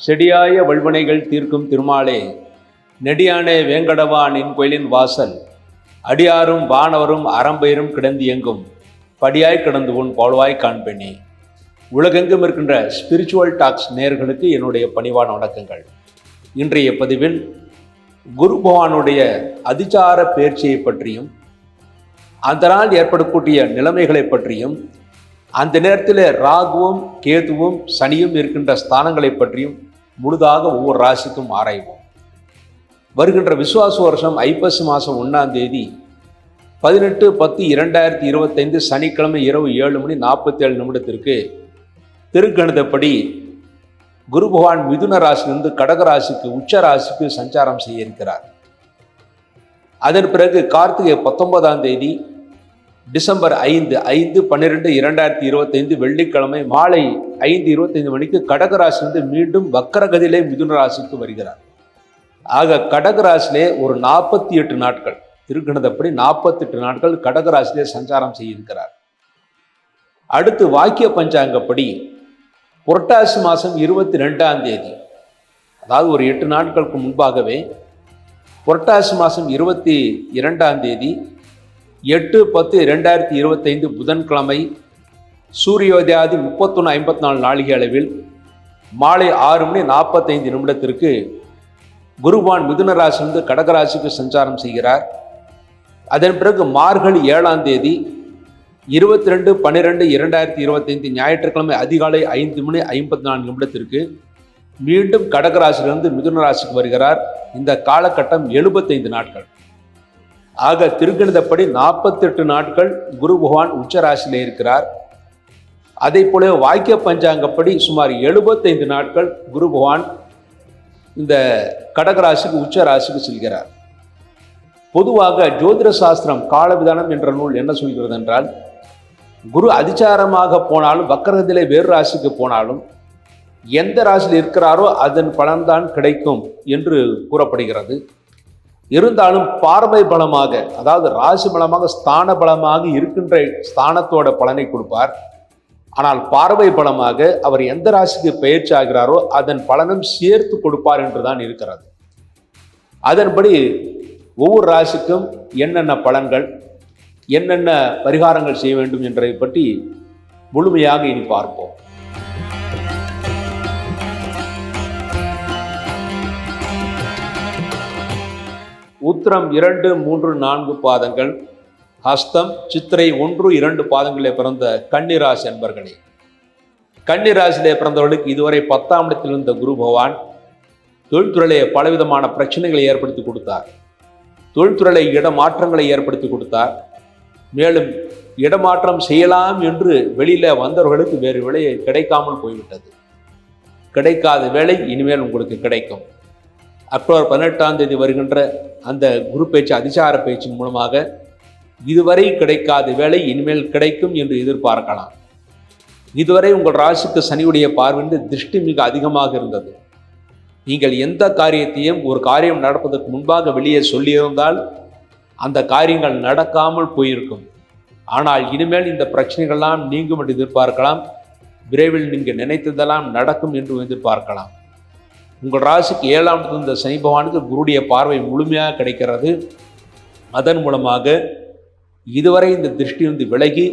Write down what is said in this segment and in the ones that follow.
செடியாய வல்வனைகள் தீர்க்கும் திருமாலே, நெடியானே வேங்கடவா நின் கோயிலின் வாசல், அடியாரும் வானவரும் அறம்பெயரும் கிடந்து எங்கும் படியாய் கிடந்து உன் போல்வாய் காண்பேனே. உலகெங்கும் இருக்கின்ற ஸ்பிரிச்சுவல் டாக்ஸ் நேயர்களுக்கு என்னுடைய பணிவான வணக்கங்கள். இன்றைய பதிவில் குரு பகவானுடைய அதிசார பயிற்சியை பற்றியும், அந்த நாள் ஏற்படக்கூடிய நிலைமைகளை பற்றியும், அந்த நேரத்தில் ராகுவும் கேதுவும் சனியும் இருக்கின்ற ஸ்தானங்களை பற்றியும் முழுதாக ஒவ்வொரு ராசிக்கும் ஆராய்வோம். வருகின்ற விசுவாச வருஷம் ஐப்பசி மாதம் 1ஆம் தேதி 18/10/2025 சனிக்கிழமை இரவு 7:47 திருக்கணிதப்படி குரு பகவான் மிதுன ராசியிலிருந்து கடக ராசிக்கு உச்ச ராசிக்கு சஞ்சாரம் செய்ய இருக்கிறார். அதன் பிறகு கார்த்திகை 19ஆம் தேதி டிசம்பர் 5/12/2025 வெள்ளிக்கிழமை மாலை 5:25 கடக ராசியிலிருந்து மீண்டும் வக்கரகதியிலே மிதுன ராசிக்கு வருகிறார். ஆக கடக ராசியிலே ஒரு 48 நாட்கள், திருக்கணிதப்படி 48 நாட்கள் கடக ராசியிலே சஞ்சாரம் செய்ய இருக்கிறார். அடுத்து வாக்கிய பஞ்சாங்கப்படி புரட்டாசி மாதம் 22ஆம் தேதி, அதாவது ஒரு 8 நாட்களுக்கு முன்பாகவே புரட்டாசி மாதம் 22ஆம் தேதி 8/10/2025 புதன்கிழமை சூரியோதயாதி 31:54 நாழிகை அளவில் மாலை 6:45 குருவான் மிதுன ராசியிலிருந்து கடகராசிக்கு சஞ்சாரம் செய்கிறார். அதன் பிறகு மார்கழி 7ஆம் தேதி 22/12/2025 ஞாயிற்றுக்கிழமை அதிகாலை 5:54 மீண்டும் கடகராசியிலிருந்து மிதுன ராசிக்கு வருகிறார். இந்த காலகட்டம் 75 நாட்கள். ஆக திருக்கணிதப்படி 48 நாட்கள் குரு பகவான் உச்ச ராசியிலே இருக்கிறார். அதே போல வாக்கிய பஞ்சாங்கப்படி சுமார் 75 நாட்கள் குரு பகவான் இந்த கடகராசிக்கு உச்ச ராசிக்கு செல்கிறார். பொதுவாக ஜோதிட சாஸ்திரம் காலவிதானம் என்ற நூல் என்ன சொல்கிறது என்றால், குரு அதிசாரமாக போனாலும் வக்கரகத்திலே வேறு ராசிக்கு போனாலும் எந்த ராசியில் இருக்கிறாரோ அதன் பலன்தான் கிடைக்கும் என்று கூறப்படுகிறது. இருந்தாலும் பார்வை பலமாக, அதாவது ராசி பலமாக ஸ்தான பலமாக இருக்கின்ற ஸ்தானத்தோட பலனை கொடுப்பார். ஆனால் பார்வை பலமாக அவர் எந்த ராசிக்கு பயிற்சி ஆகிறாரோ அதன் பலனும் சேர்த்து கொடுப்பார் என்றுதான் இருக்கிறது. அதன்படி ஒவ்வொரு ராசிக்கும் என்னென்ன பலன்கள், என்னென்ன பரிகாரங்கள் செய்ய வேண்டும் என்பதை பற்றி முழுமையாக இனி பார்ப்போம். உத்திரம் 2, 3, 4 பாதங்கள், ஹஸ்தம், சித்திரை 1, 2 பாதங்களிலே பிறந்த கன்னிராசி அன்பர்களே, கன்னிராசியிலே பிறந்தவர்களுக்கு இதுவரை 10ஆம் இடத்தில் இருந்த குரு பகவான் தொழில்துறையிலே பலவிதமான பிரச்சனைகளை ஏற்படுத்தி கொடுத்தார். தொழில்துறையிலே இடமாற்றங்களை ஏற்படுத்தி கொடுத்தார். மேலும் இடமாற்றம் செய்யலாம் என்று வெளியில வந்தவர்களுக்கு வேறு வேலை கிடைக்காமல் போய்விட்டது. கிடைக்காத வேலை இனிமேல் உங்களுக்கு கிடைக்கும். அக்டோபர் 18ஆம் தேதி வருகின்ற அந்த குரு பேச்சு அதிசார பேச்சின் மூலமாக இதுவரை கிடைக்காத வேலை இனிமேல் கிடைக்கும் என்று எதிர்பார்க்கலாம். இதுவரை உங்கள் ராசிக்கு சனியுடைய பார்வையிலிருந்து திருஷ்டி மிக அதிகமாக இருந்தது. நீங்கள் எந்த காரியத்தையும் ஒரு காரியம் நடப்பதற்கு முன்பாக வெளியே சொல்லியிருந்தால் அந்த காரியங்கள் நடக்காமல் போயிருக்கும். ஆனால் இனிமேல் இந்த பிரச்சனைகள்லாம் நீங்கும் என்று எதிர்பார்க்கலாம். விரைவில் நீங்கள் நினைத்ததெல்லாம் நடக்கும் என்று எதிர்பார்க்கலாம். உங்கள் ராசிக்கு 7ஆம் இடத்தில் இருந்த சனி பகவானுக்கு குருடைய பார்வை முழுமையாக கிடைக்கிறது. அதன் மூலமாக இதுவரை இந்த திருஷ்டியிலிருந்து விலகி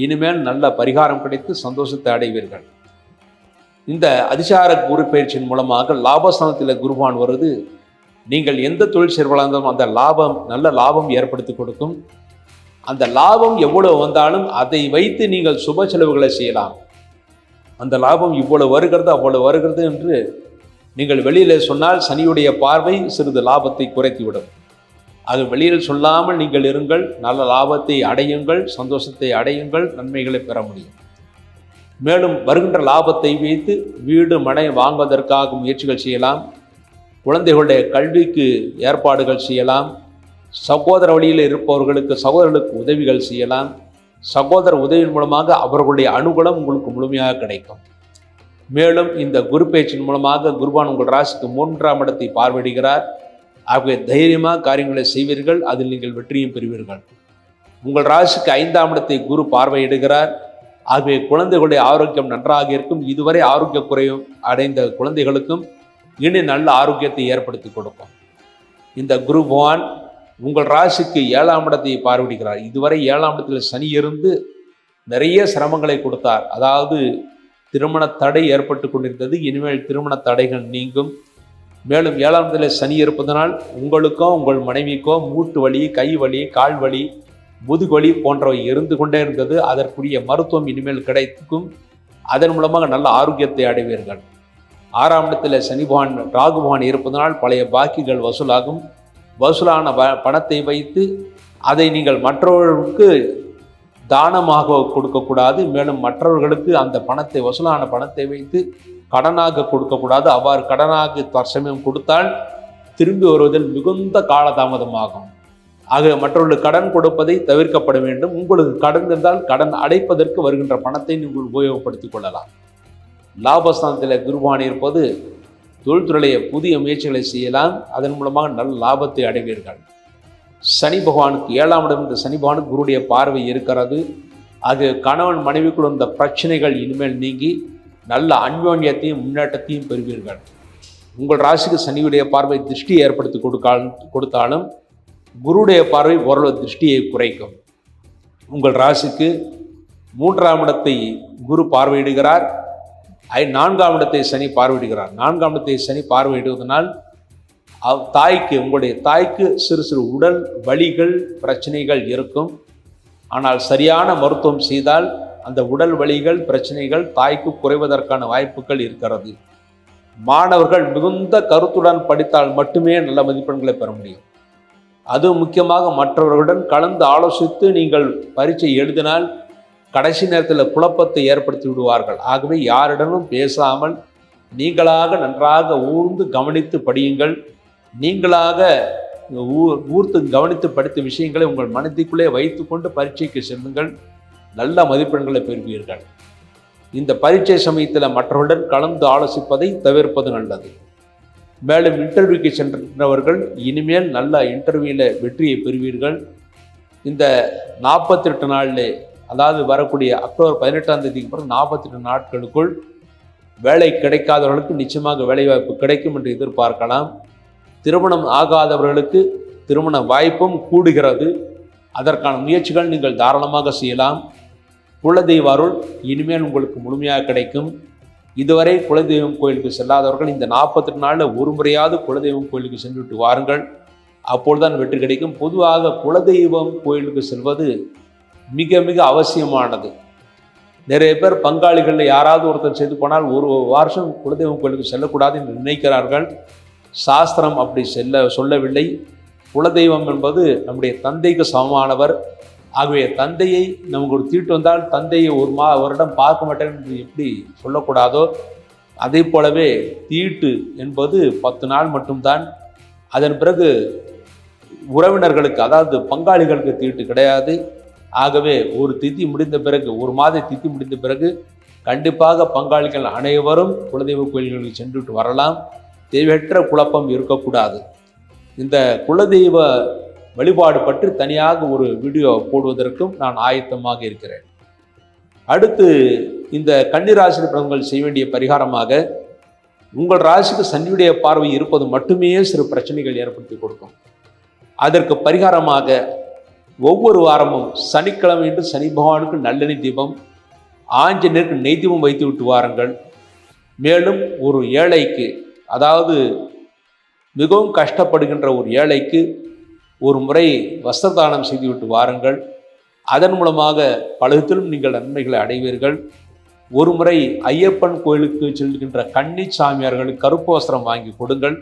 இனிமேல் நல்ல பரிகாரம் கிடைத்து சந்தோஷத்தை அடைவீர்கள். இந்த அதிசார குரு பயிற்சியின் மூலமாக லாபஸ்தானத்தில் குருவான் வருது. நீங்கள் எந்த தொழில் செய்வதாலும் அந்த லாபம், நல்ல லாபம் ஏற்படுத்தி கொடுக்கும். அந்த லாபம் எவ்வளவு வந்தாலும் அதை வைத்து நீங்கள் சுப செலவுகளை செய்யலாம். அந்த லாபம் இவ்வளவு வருகிறது அவ்வளவு வருகிறது என்று நீங்கள் வெளியில் சொன்னால் சனியுடைய பார்வை சிறிது லாபத்தை குறைத்துவிடும். அது வெளியில் சொல்லாமல் நீங்கள் இருங்கள், நல்ல லாபத்தை அடையுங்கள், சந்தோஷத்தை அடையுங்கள், நன்மைகளை பெற முடியும். மேலும் வருகின்ற லாபத்தை வைத்து வீடு மனை வாங்குவதற்காக முயற்சிகள் செய்யலாம். குழந்தைகளுடைய கல்விக்கு ஏற்பாடுகள் செய்யலாம். சகோதர வழியில் இருப்பவர்களுக்கு சகோதரர்களுக்கு உதவிகள் செய்யலாம். சகோதர உதவியின் மூலமாக அவர்களுடைய அனுகூலம் உங்களுக்கு முழுமையாக கிடைக்கும். மேலும் இந்த குரு பேச்சின் மூலமாக குருவான் உங்கள் ராசிக்கு 3ஆம் இடத்தை பார்வையிடுகிறார். ஆகவே தைரியமாக காரியங்களை செய்வீர்கள், அதில் நீங்கள் வெற்றியும் பெறுவீர்கள். உங்கள் ராசிக்கு 5ஆம் இடத்தை குரு பார்வையிடுகிறார். ஆகவே குழந்தைகளுடைய ஆரோக்கியம் நன்றாக இருக்கும். இதுவரை ஆரோக்கிய குறையும் அடைந்த குழந்தைகளுக்கும் இனி நல்ல ஆரோக்கியத்தை ஏற்படுத்தி கொடுக்கும். இந்த குரு பகவான் உங்கள் ராசிக்கு 7ஆம் இடத்தை பார்வையிடுகிறார். இதுவரை 7ஆம் இடத்தில் சனி இருந்து நிறைய சிரமங்களை கொடுத்தார். அதாவது திருமண தடை ஏற்பட்டு கொண்டிருந்தது. இனிமேல் திருமண தடைகள் நீங்கும். மேலும் 7ஆம் இடத்தில் சனி இருப்பதனால் உங்களுக்கோ உங்கள் மனைவிக்கோ மூட்டு வலி, கை வலி, கால் வலி, முதுகுவலி போன்றவை இருந்து கொண்டே இருந்தது. அதற்குரிய மருத்துவம் இனிமேல் கிடைக்கும். அதன் மூலமாக நல்ல ஆரோக்கியத்தை அடைவீர்கள். 6ஆம் இடத்தில் சனி பகவான், ராகு பகவான் இருப்பதனால் பழைய பாக்கிகள் வசூலாகும். வசூலான பணத்தை வைத்து அதை நீங்கள் மற்றவர்களுக்கு தானமாக கொடுக்கக்கூடாது. மேலும் மற்றவர்களுக்கு அந்த பணத்தை, வசூலான பணத்தை வைத்து கடனாக கொடுக்கக்கூடாது. அவ்வாறு கடனாக தற்சமயம் கொடுத்தால் திரும்பி வருவதில் மிகுந்த காலதாமதமாகும். ஆக மற்றவர்களுக்கு கடன் கொடுப்பதை தவிர்க்கப்பட வேண்டும். உங்களுக்கு கடன் இருந்தால் கடன் அடைப்பதற்கு வருகின்ற பணத்தை நீங்கள் உபயோகப்படுத்திக் கொள்ளலாம். லாபஸ்தானத்தில் குருபகவான் இருப்பது தொழில்துறையை புதிய முயற்சிகளை செய்யலாம். அதன் மூலமாக நல்ல லாபத்தை அடைவீர்கள். சனி பகவானுக்கு 7ஆம் இடம், இந்த சனி பகவானுக்கு குருடைய பார்வை இருக்கிறது. அது கணவன் மனைவிக்குள் இந்த பிரச்சனைகள் இனிமேல் நீங்கி நல்ல அன்யோன்யத்தையும் முன்னேற்றத்தையும் பெறுவீர்கள். உங்கள் ராசிக்கு சனியுடைய பார்வை திருஷ்டி ஏற்படுத்தி கொடுத்தாலும் குருடைய பார்வை ஓரளவு திருஷ்டியை குறைக்கும். உங்கள் ராசிக்கு 3ஆம் இடத்தை குரு பார்வையிடுகிறார். 4ஆம் இடத்தை சனி பார்வையிடுகிறார். 4ஆம் இடத்தை சனி பார்வையிடுவதனால் தாய்க்கு, உங்களுடைய தாய்க்கு சிறு சிறு உடல் வலிகள், பிரச்சனைகள் இருக்கும். ஆனால் சரியான மருத்துவம் செய்தால் அந்த உடல் வலிகள், பிரச்சனைகள் தாய்க்கு குறைவதற்கான வாய்ப்புகள் இருக்கிறது. மாணவர்கள் மிகுந்த கருத்துடன் படித்தால் மட்டுமே நல்ல மதிப்பெண்களை பெற முடியும். அதுவும் முக்கியமாக மற்றவர்களுடன் கலந்து ஆலோசித்து நீங்கள் பரீட்சை எழுதினால் கடைசி நேரத்தில் குழப்பத்தை ஏற்படுத்தி விடுவார்கள். ஆகவே யாரிடமும் பேசாமல் நீங்களாக நன்றாக ஊர்ந்து கவனித்து படியுங்கள். நீங்களாக ஊர்த்து கவனித்து படித்த விஷயங்களை உங்கள் மனதிற்குள்ளே வைத்துக்கொண்டு பரீட்சைக்கு செல்லுங்கள். நல்ல மதிப்பெண்களை பெறுவீர்கள். இந்த பரீட்சை சமயத்தில் மற்றவர்களுடன் கலந்து ஆலோசிப்பதை தவிர்ப்பது நல்லது. மேலும் இன்டர்வியூக்கு சென்றவர்கள் இனிமேல் நல்ல இன்டர்வியூவில் வெற்றியை பெறுவீர்கள். இந்த 48 நாளில், அதாவது வரக்கூடிய அக்டோபர் 18ஆம் தேதிக்கு பிறகு 48 நாட்களுக்குள் வேலை கிடைக்காதவர்களுக்கு நிச்சயமாக வேலைவாய்ப்பு கிடைக்கும் என்று எதிர்பார்க்கலாம். திருமணம் ஆகாதவர்களுக்கு திருமண வாய்ப்பும் கூடுகிறது. அதற்கான முயற்சிகள் நீங்கள் தாராளமாக செய்யலாம். குலதெய்வ அருள் இனிமேல் உங்களுக்கு முழுமையாக கிடைக்கும். இதுவரை குலதெய்வம் கோயிலுக்கு செல்லாதவர்கள் இந்த 48 நாளில் ஒரு முறையாவது குலதெய்வம் கோயிலுக்கு சென்றுவிட்டு வாருங்கள். அப்பொழுதுதான் வெற்றி கிடைக்கும். பொதுவாக குலதெய்வம் கோயிலுக்கு செல்வது மிக மிக அவசியமானது. நிறைய பேர் பங்காளிகளில் யாராவது ஒருத்தர் செய்து போனால் ஒரு வருஷம் குலதெய்வம் கோயிலுக்கு செல்லக்கூடாது என்று நினைக்கிறார்கள். சாஸ்திரம் அப்படி சொல்லவில்லை. குலதெய்வம் என்பது நம்முடைய தந்தைக்கு சமமானவர். ஆகவே தந்தையை நமக்கு ஒரு தீட்டு வந்தால் தந்தையை ஒரு வருடம் பார்க்க மாட்டேன் என்று எப்படி சொல்லக்கூடாதோ அதே போலவே தீட்டு என்பது 10 நாள் மட்டும்தான். அதன் பிறகு உறவினர்களுக்கு, அதாவது பங்காளிகளுக்கு தீட்டு கிடையாது. ஆகவே ஒரு திதி முடிந்த பிறகு, ஒரு மாத திதி முடிந்த பிறகு கண்டிப்பாக பங்காளிகள் அனைவரும் குலதெய்வ கோயில்களுக்கு சென்றுட்டு வரலாம். தேவையற்ற குழப்பம் இருக்கக்கூடாது. இந்த குலதெய்வ வழிபாடு பற்றி தனியாக ஒரு வீடியோ போடுவதற்கும் நான் ஆயத்தமாக இருக்கிறேன். அடுத்து இந்த கன்னி ராசி பிரபலங்கள் செய்ய வேண்டிய பரிகாரமாக, உங்கள் ராசிக்கு சனியுடைய பார்வை இருப்பது மட்டுமே சிறு பிரச்சனைகள் ஏற்படுத்தி கொடுக்கும். அதற்கு பரிகாரமாக ஒவ்வொரு வாரமும் சனிக்கிழமை என்று சனி பகவானுக்கு நல்லெண்ணெய் தீபம், ஆஞ்சநேயருக்கு நெய் தீபம் வைத்து விட்டு வாருங்கள். மேலும் ஒரு ஏழைக்கு, அதாவது மிகவும் கஷ்டப்படுகின்ற ஒரு ஏழைக்கு ஒரு முறை வஸ்திரதானம் செய்துவிட்டு வாருங்கள். அதன் மூலமாக பலவிதத்திலும் நீங்கள் நன்மைகளை அடைவீர்கள். ஒரு முறை ஐயப்பன் கோயிலுக்கு செல்கின்ற கன்னி சாமியார்களுக்கு கருப்பு வஸ்திரம் வாங்கி கொடுங்கள்.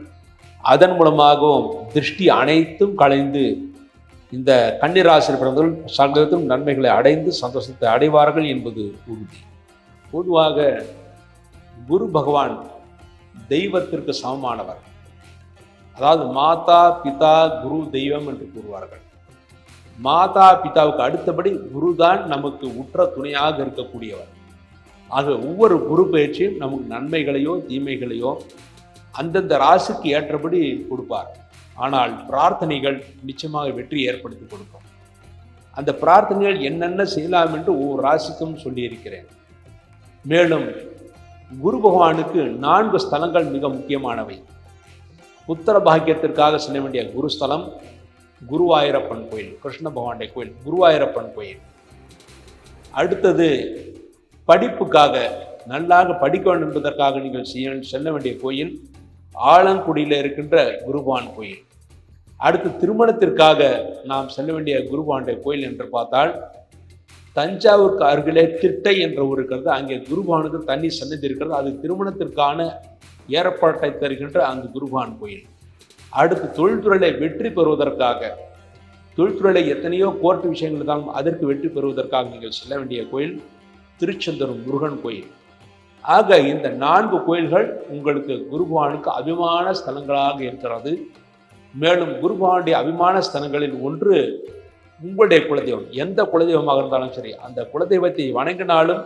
அதன் மூலமாகவும் திருஷ்டி அனைத்தும் களைந்து இந்த கன்னிராசி பிறந்தவர்கள் சகலத்திலும் நன்மைகளை அடைந்து சந்தோஷத்தை அடைவார்கள் என்பது உறுதி. பொதுவாக குரு பகவான் தெய்வத்திற்கு சமமானவர். அதாவது மாதா பிதா குரு தெய்வம் என்று கூறுவார்கள். மாதா பிதாவுக்கு அடுத்தபடி குருதான் நமக்கு உற்ற துணையாக இருக்கக்கூடியவர். ஆக ஒவ்வொரு குரு பயிற்சியும் நமக்கு நன்மைகளையோ தீமைகளையோ அந்தந்த ராசிக்கு ஏற்றபடி கொடுப்பார். ஆனால் பிரார்த்தனைகள் நிச்சயமாக வெற்றி ஏற்படுத்தி கொடுக்கும். அந்த பிரார்த்தனைகள் என்னென்ன செய்யலாம் என்று ஒவ்வொரு ராசிக்கும் சொல்லியிருக்கிறேன். மேலும் குரு பகவானுக்கு 4 ஸ்தலங்கள் மிக முக்கியமானவை. புத்திர பாக்கியத்திற்காக செல்ல வேண்டிய குருஸ்தலம் குருவாயூரப்பன் கோயில், கிருஷ்ண பகவானுடைய கோயில் குருவாயூரப்பன் கோயில். அடுத்தது படிப்புக்காக நல்லாக படிக்க வேண்டும் என்பதற்காக நீங்கள் செல்ல வேண்டிய கோயில் ஆலங்குடியில் இருக்கின்ற குருபான் கோயில். அடுத்து திருமணத்திற்காக நாம் செல்ல வேண்டிய குருபானுடைய கோயில் என்று பார்த்தால் தஞ்சாவூருக்கு அருகிலே திட்டை என்ற ஊர் இருக்கிறது. அங்கே குருபானுக்கு தண்ணி சன்னதி இருக்கிறது. அது திருமணத்திற்கான ஏற்பாட்டை தருகின்ற அந்த குருபான் கோயில். அடுத்து தொழில்துறையை வெற்றி பெறுவதற்காக, தொழில்துறையில எத்தனையோ கோர்ட்டு விஷயங்கள் இருந்தாலும் அதற்கு வெற்றி பெறுவதற்காக நீங்கள் செல்ல வேண்டிய கோயில் திருச்செந்தூர் முருகன் கோயில். ஆக இந்த 4 கோயில்கள் உங்களுக்கு குருபகவானுக்கு அபிமான ஸ்தலங்களாக இருக்கிறது. மேலும் குருபகவானுடைய அபிமான ஸ்தலங்களில் ஒன்று உங்களுடைய குலதெய்வம். எந்த குலதெய்வமாக இருந்தாலும் சரி, அந்த குலதெய்வத்தை வணங்கினாலும்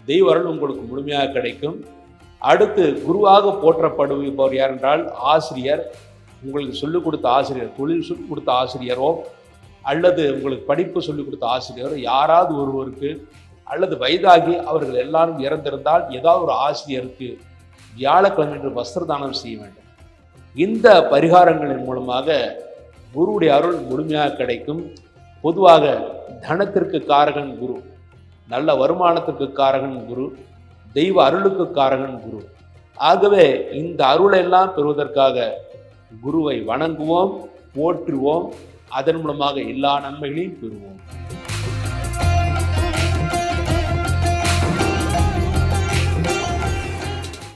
தெய்வ அருள் உங்களுக்கு முழுமையாக கிடைக்கும். அடுத்து குருவாக போற்றப்படுபவர் யார் என்றால் ஆசிரியர். உங்களுக்கு சொல்லிக் கொடுத்த ஆசிரியர், தொழில் சொல்லிக் கொடுத்த ஆசிரியரோ அல்லது உங்களுக்கு படிப்பு சொல்லிக் கொடுத்த ஆசிரியரோ யாராவது ஒருவருக்கு அல்லது வயதாகி அவர்கள் எல்லாரும் இறந்திருந்தால் ஏதாவது ஒரு ஆசிரியருக்கு வியாழக்கிழமை என்று வஸ்திரதானம் செய்ய வேண்டும். இந்த பரிகாரங்களின் மூலமாக குருவுடைய அருள் முழுமையாக கிடைக்கும். பொதுவாக தனத்திற்கு காரகன் குரு, நல்ல வருமானத்திற்கு காரகன் குரு, தெய்வ அருளுக்கு காரகன் குரு. ஆகவே இந்த அருளெல்லாம் பெறுவதற்காக குருவை வணங்குவோம், போற்றுவோம். அதன் மூலமாக எல்லா நன்மைகளையும் பெறுவோம்.